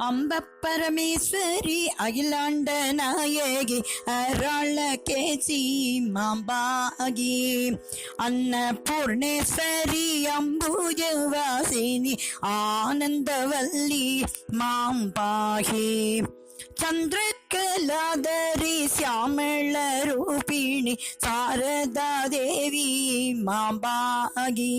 அம்ப பரமேஸ்வரி அகிலாண்ட நாயகி அருள கேசி மாம்பாகி அன்னபூர்ணேஸ்வரி அம்புஜவாசினி ஆனந்தவல்லி மாம்பாகி चंद्रकलाधरी श्यामल रूपिणी शारदा देवी मां भागी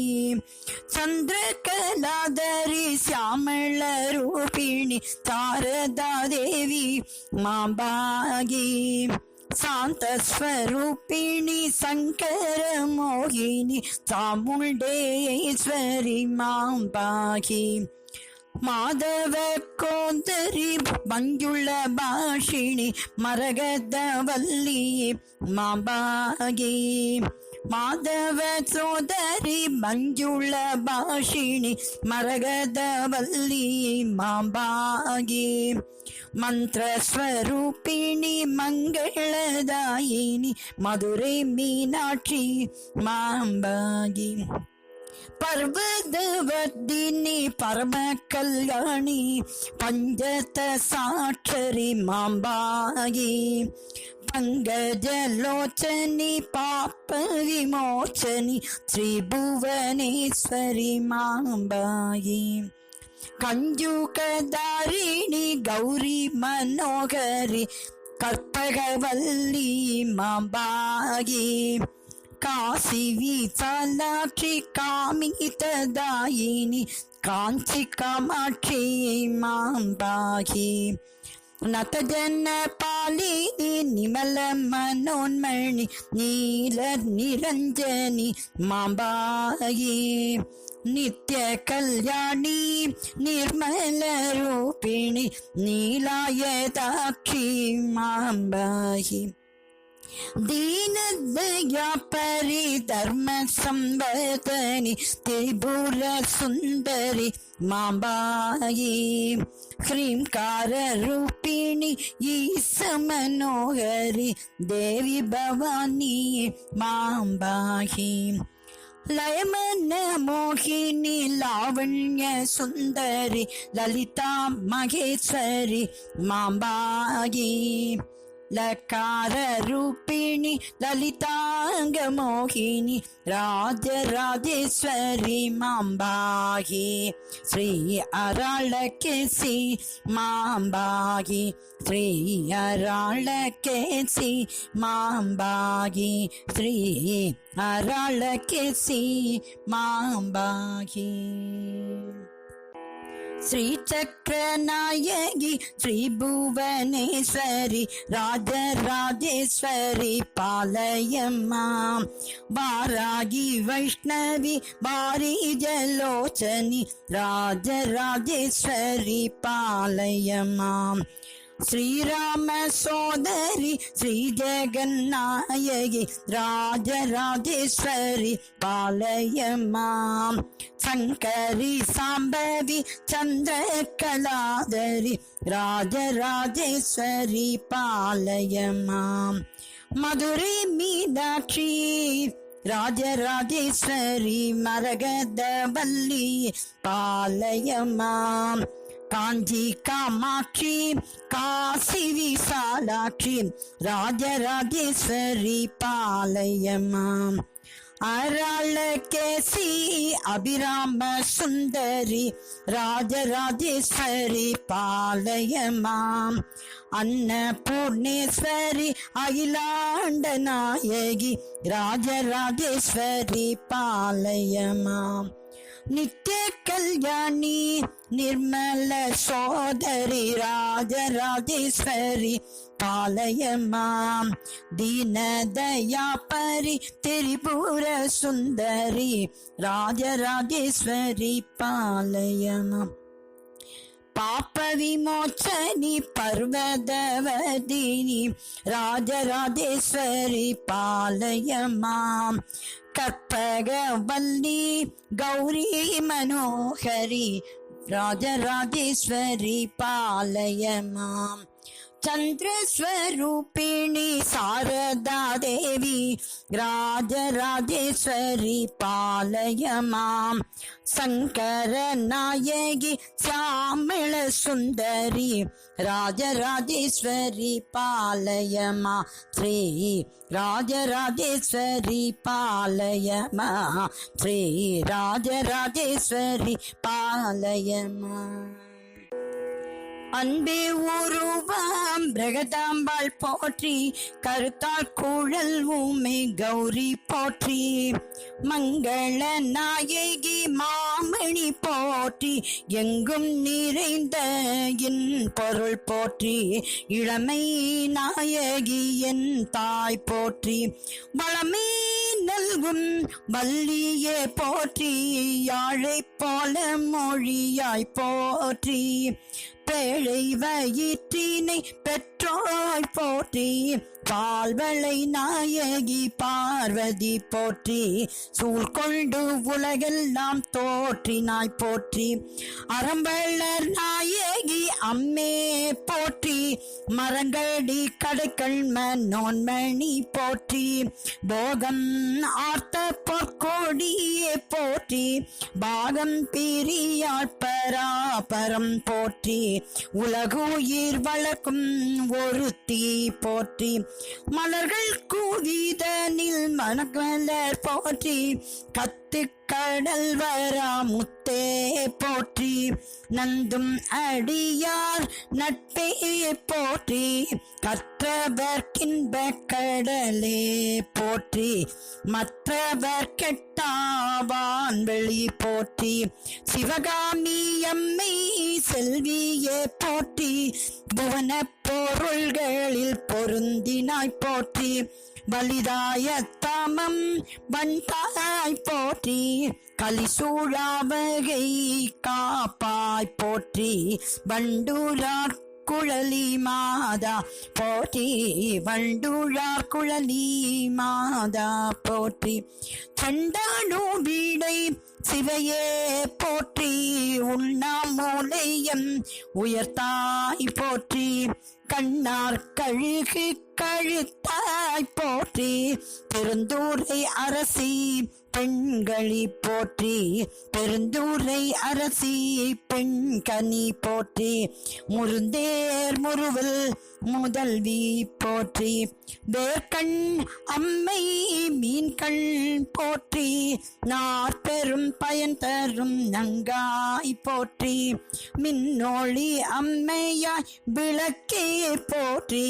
चंद्रकलाधरी श्यामल रूपिणी शारदा देवी मां भागी शांत स्वरूपिणी शंकर मोहिनी चामुंडेश्वरी मां भागी माधव कोंदरी मंजुल भाषिणी मरगदवल्ली मां भागी माधव सोदरी मंजुल भाषिणी मरगदवल्ली मां भागी मंत्र स्वरूपिणी मंगलदायिनी मधुरे मीनाक्षी मां भागी पर्वतवर्धिनी परम कल्याणी पंचत साक्षरी मां भागी पंकजलोचनी पाप विमोचनी त्रिभुवनेश्वरी मां भागी कंजुकधारिणी गौरी मनोहरी कल्पकवल्ली मां भागी काशी विशालाक्षी कामितदायिनी कांची कामाक्षी मां भागी नतजन पालिनी निमल मनोन्मणि नील निरंजनी मां भागी नित्य कल्याणी निर्मल रूपिणी नीलायताक्षी मां भागी दीन दया परि धर्म संवर्धनी त्रिपुर सुंदरी मां भागी ह्रींकार रूपिणी ईश मनोहरी देवी भवानी मां भागी लयमन मोहिनी लावण्य सुंदरी ललिता महेश्वरी मां भागी लकार रूपिणी ललितांग मोहिनी राजराजेश्वरी मां भागी श्री अराळकेसी मां भागी श्री अराळकेसी मां भागी श्री अराळकेसी मां भागी श्री चक्रनायकी श्री भुवनेश्वरी राजराजेश्वरी पालय मां वारागी वैष्णवी वारी जलोचनी राजराजेश्वरी पालय मां श्रीराम सोदरी श्री जगन्नायकी राजराजेश्वरी पालय मां शंकरी सांबवी चंद्रकलाधरी राजराजेश्वरी पालय मां मधुरे मीनाक्षी राजराजेश्वरी मरगदवल्ली पालय मां कांची कामाक्षी काशी विशालाक्षी राजराजेश्वरी पालय मां अराळकेसी अभिराम सुंदरी राजराजेश्वरी पालय मां अन्नपूर्णेश्वरी अखिलांड नायकी राजराजेश्वरी पालय मां नित्य कल्याणी निर्मल सोदरी राजराजेश्वरी पालय मां दीन दया परि त्रिपुर सुंदरी राजराजेश्वरी पालय मां पाप विमोचनी पर्वतवर्धिनी राजराजेश्वरी पालय मां कल्पकवल्ली गौरी मनोहरी राजराजेश्वरी पालय मां चंद्रस्वरूपिणी शारदा देवी राजराजेश्वरी पालय मां शंकर नायकी श्यामल सुंदरी राजराजेश्वरी पालय मां श्री राजराजेश्वरी पालय मां श्री राजराजेश्वरी पालय मां அன்பே உருவாம் பிரகதாம்பாள் போற்றி கருத்தாள் குழல் ஊமை கௌரி போற்றி மங்கள நாயகி மாமணி போற்றி எங்கும் நிறைந்த என் பொருள் போற்றி இளமை நாயகி என் தாய் போற்றி வளமே நல்கும் வள்ளியே போற்றி யாழை போல மொழியாய் போற்றி பேழை வயிற்றினை பெற்றோய் போற்றி பால்வளை நாயகி பார்வதி போற்றி சூழ் கொண்டு உலகெல்லாம் தோற்றினாய் போற்றி அறம்பளர் நாயகி அம்மே போற்றி மரங்கடி கடைக்கள் மனோன்மணி போற்றி போகம் ஆர்த்த பொற்கோடியே போற்றி பாகம் பிரியாள் பராபரம் போற்றி உலகுயிர் வளர்க்கும் ஒருத்தி போற்றி மலர்கள் கூவிதனில் மணமலர் போற்றி கத்து கடல் வரா முத்தே போற்றி நந்தும் அடியார் நட்பே போற்றி கற்றவர்க்கின்ப கடலே போற்றி மற்றவர் கெட்டாவான் வெளி போற்றி சிவகாமி அம்மை செல்வியே போற்றி புவன பொருள்களில் பொருந்தினாய் போற்றி வலிதாய தாமம் வந்தாய் போற்றி கலிசூழாவகை காப்பாய் போற்றி வண்டூரார் குழலி மாதா போற்றி வண்டூழார் குழலி மாதா போற்றி சண்டானு வீடை சிவையே போற்றி உண்ணாமூலையம் உயர்த்தாய் போற்றி கண்ணார் கழுகு கழுத்தாய் போற்றி பெருந்தூரை அரசி பெண்களி போற்றி பெருந்தூரை அரசி பெண்கனி போற்றி முருந்தேர் முறுவல் முதல்வி போற்றி வேர்கண் அம்மை மீன்கள் போற்றி நாற்பெரும் பயன் தரும் நங்காய் போற்றி மின்னொளி அம்மையாய் விளக்கே போற்றி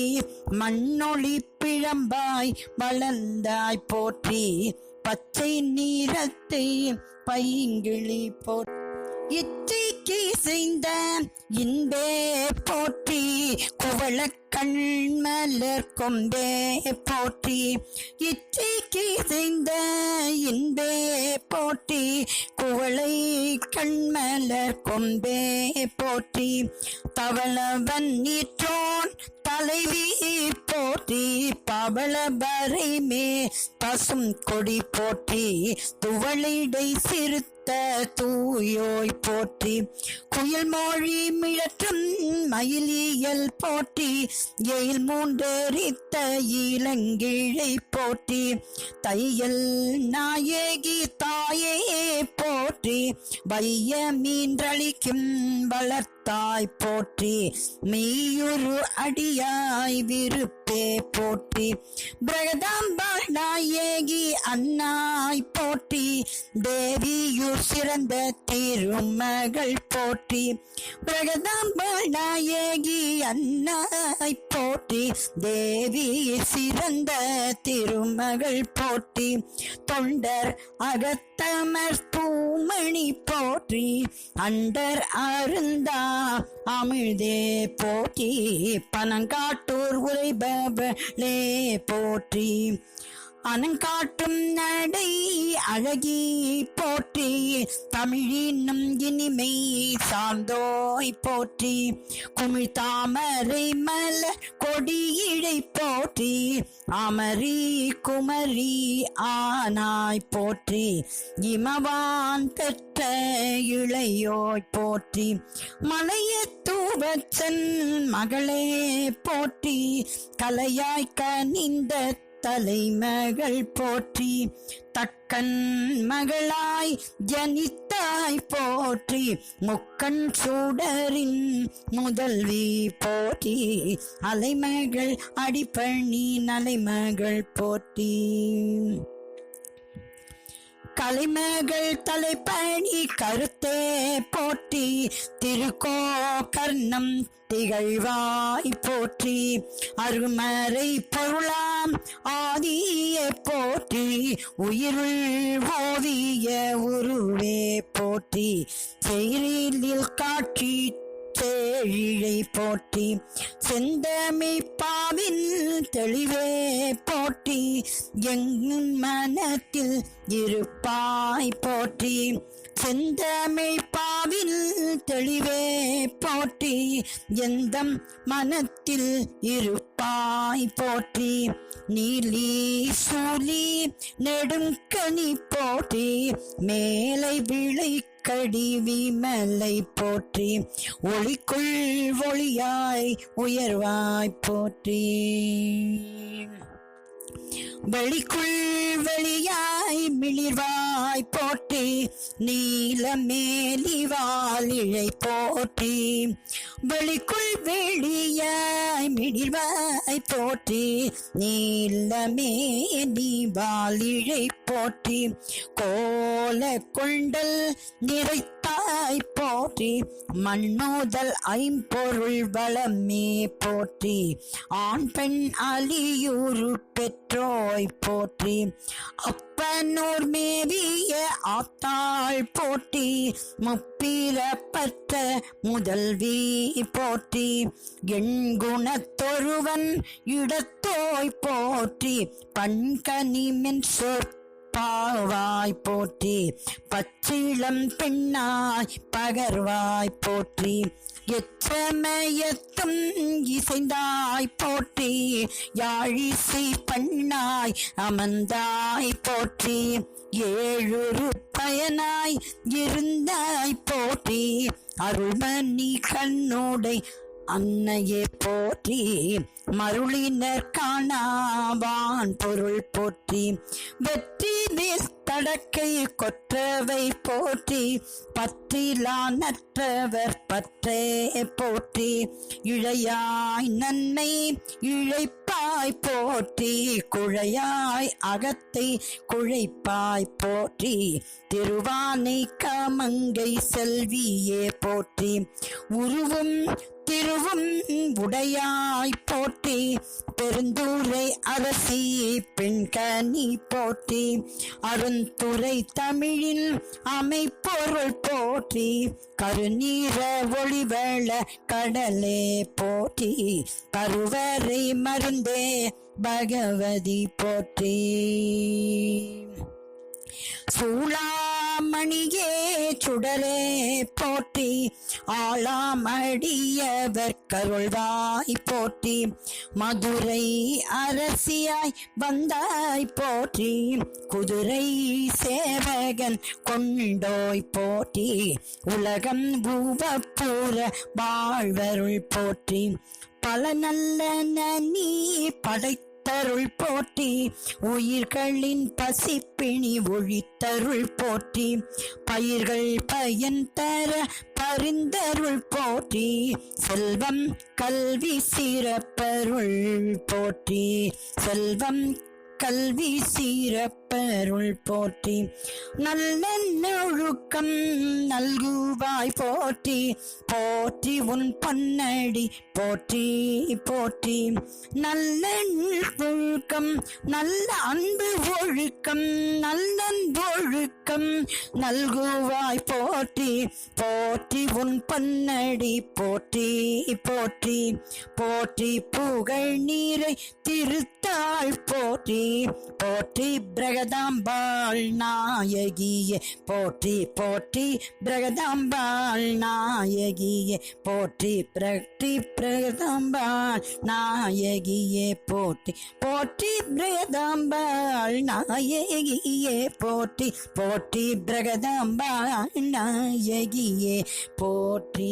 மண்ணொளி பிழம்பாய் வளர்ந்தாய் போற்றி பச்சை நீரத்தை பைங்கிளி போற்றி இச்சைக்கு செய்த இன்பே போற்றி குவள கண்மலர் கொம்பே போற்றி இச்சைக்கு செய்த இன்பே போற்றி குவளை கண்மலர் கொம்பே போற்றி தவளவன் நீற்றோன் தலைவி போற்றி பவளபரை மே பசும் கொடி போற்றி துவளிடை சிறுத்த தூயோய் போற்றி குயில் மொழி மிழற்றும் மயிலியல் போற்றி எயில் மூன்றெரித்த இளங்கிழை போற்றி தையல் நாயகி தாயே போற்றி வைய மீன்றளிக்கும் வளர்த்தாய் போற்றி மெய்யுரு அடியாய் விருப்பே போற்றி பிரகதாம்பாள் நாயகி அன்னாய் போற்றி தேவியூர் சிறந்த திருமகள் போற்றி பிரகதாம்பாள் நாயகி அன்னாய் போற்றி தேவி சிறந்த திருமகள் போற்றி தொண்டர் அகத்தமர் பூமணி போற்றி அண்டர் அருந்தா அமிழ்தே போற்றி பனங்காட்டூர் உரைபவளே போற்றி அனங்காட்டும் நடை அழகி போற்றி, தமிழினும் இனிமை சார்ந்தோய் போற்றி, குமிழ் தாமரை மலர் கொடியிழை போற்றி, அமரி குமரி ஆனாய் போற்றி, இமவான் பெற்ற இளையோய் போற்றி, மலையத்தூவச்சன் மகளே போற்றி, கலையாய் கனிந்த தலைமகள் போற்றி, தக்கன் மகளாய் ஜனித்தாய் போற்றி, முக்கண் சூடரின் முதல்வி போற்றி, அலைமகள் அடிப்பணி நலைமகள் போற்றி, கலைமகள் தலைப்பணி கருத்தே போற்றி, திருக்கோகர்ணம் திகழ்வாய் போற்றி, அருமறை பொருளாம் ஆதியே போற்றி, உயிருள் ஓவிய உருவே போற்றி, செயலில் காட்சி தேழிழை போற்றி, செந்தமை பாவின் தெளிவே போற்றி, எங்கும் மனத்தில் இருப்பாய் போற்றி, செந்தமை பாவில் தெளிவே போற்றி, எந்தம் மனத்தில் இருப்பாய் போற்றி, நீலி சூலி நெடுங்கனி போற்றி, மேலை விளை கடி விமலை போற்றி, ஒளிக்குள் ஒளியாய் உயர்வாய் போற்றி, வெளிக்குள் வெளியாய் மிளிர்வாய் போற்றி, நீலமேலிவால் இழை போற்றி, வெளிக்குள் வெளியாய் மிளிர்வாய் போற்றி, நீலமேலிவால் இழை போற்றி, கோல கொண்டல் நிறைத்தாய் போற்றி, மண்ணோதல் ஐம்பொருள் வளமே போற்றி, ஆண் பெண் அலியூரு பெற்றோய் போற்றி, அப்பனூர் மேவிய ஆத்தாள் போற்றி, முப்பிரப்பற்ற முதல்வி போற்றி, எண்குணத்தொருவன் இடத்தோய் போற்றி, பண்கனிமென் பாவாய் போற்றி, பச்சிளம் பெண்ணாய் பகர்வாய் போற்றி, எச்சமயத்தும் இசைந்தாய் போற்றி, யாழிசை பண்ணாய் அமர்ந்தாய் போற்றி, ஏழுரு பயனாய் இருந்தாய் போற்றி, அருள்மணி கண்ணோடை அன்னையே போற்றி, மருளினர் காணாவான் பொருள் போற்றி, வெற்றி மேல் தடக்கை கொற்றவை போற்றி, பற்றிலானற்றவர் பற்றே போற்றி, இழையாய் நன்மை இழைப்பாய் போற்றி, குழையாய் அகத்தை குழைப்பாய் போற்றி, திருவானை கமங்கை செல்வியே போற்றி, உருவும் திருவும் உடையாய் போற்றி, பெருந்துரை அரசி பெண்கனி போற்றி, அருந்துரை தமிழில் அமைப்பொருள் போற்றி, கருநீர ஒளிவள கடலே போற்றி, கருவறை மருந்தே பகவதி போற்றி, சூளாமணியே சுடரே போற்றி, ஆளாமடியவர் கருள்வாய் போற்றி, மதுரை அரசியாய் வந்தாய் போற்றி, குதிரை சேவகன் கொண்டோய் போற்றி, உலகம் பூவப்பூர வாழ்வருள் போற்றி, பல நல்ல நனி படைத்தருள் போற்றி, உயிர்களின் பசிப்பிணி ஒழித்தருள் போற்றி, பயிர்கள் பயன் தர பரிந்தருள் போற்றி, செல்வம் கல்வி சிறப்பருள் போற்றி, செல்வம் கல்வி சீரப்பருள் போற்றி, நல்லொழுக்கம் நல்குவாய் போற்றி, போற்றி உன் பொன்னடி போற்றி போற்றி, நல்லொழுக்கம் நல்ல அன்பு ஒழுக்கம் நல்லொழுக்கம் ஊக்கம் நல்குவாய் போற்றி போற்றி உன் பொன்னடி போற்றி போற்றி போற்றி புகழ் நீரை திருத்தாள் போற்றி போற்றி பிரகதாம்பாள் நாயகியே போற்றி போற்றி பிரகதாம்பாள் நாயகியே போற்றி பிரகதாம்பாள் நாயகியே போற்றி போற்றி பிரகதாம்பாள் நாயகியே போற்றி போற்றி பிரகதாம்பாள் நாயகியே போற்றி.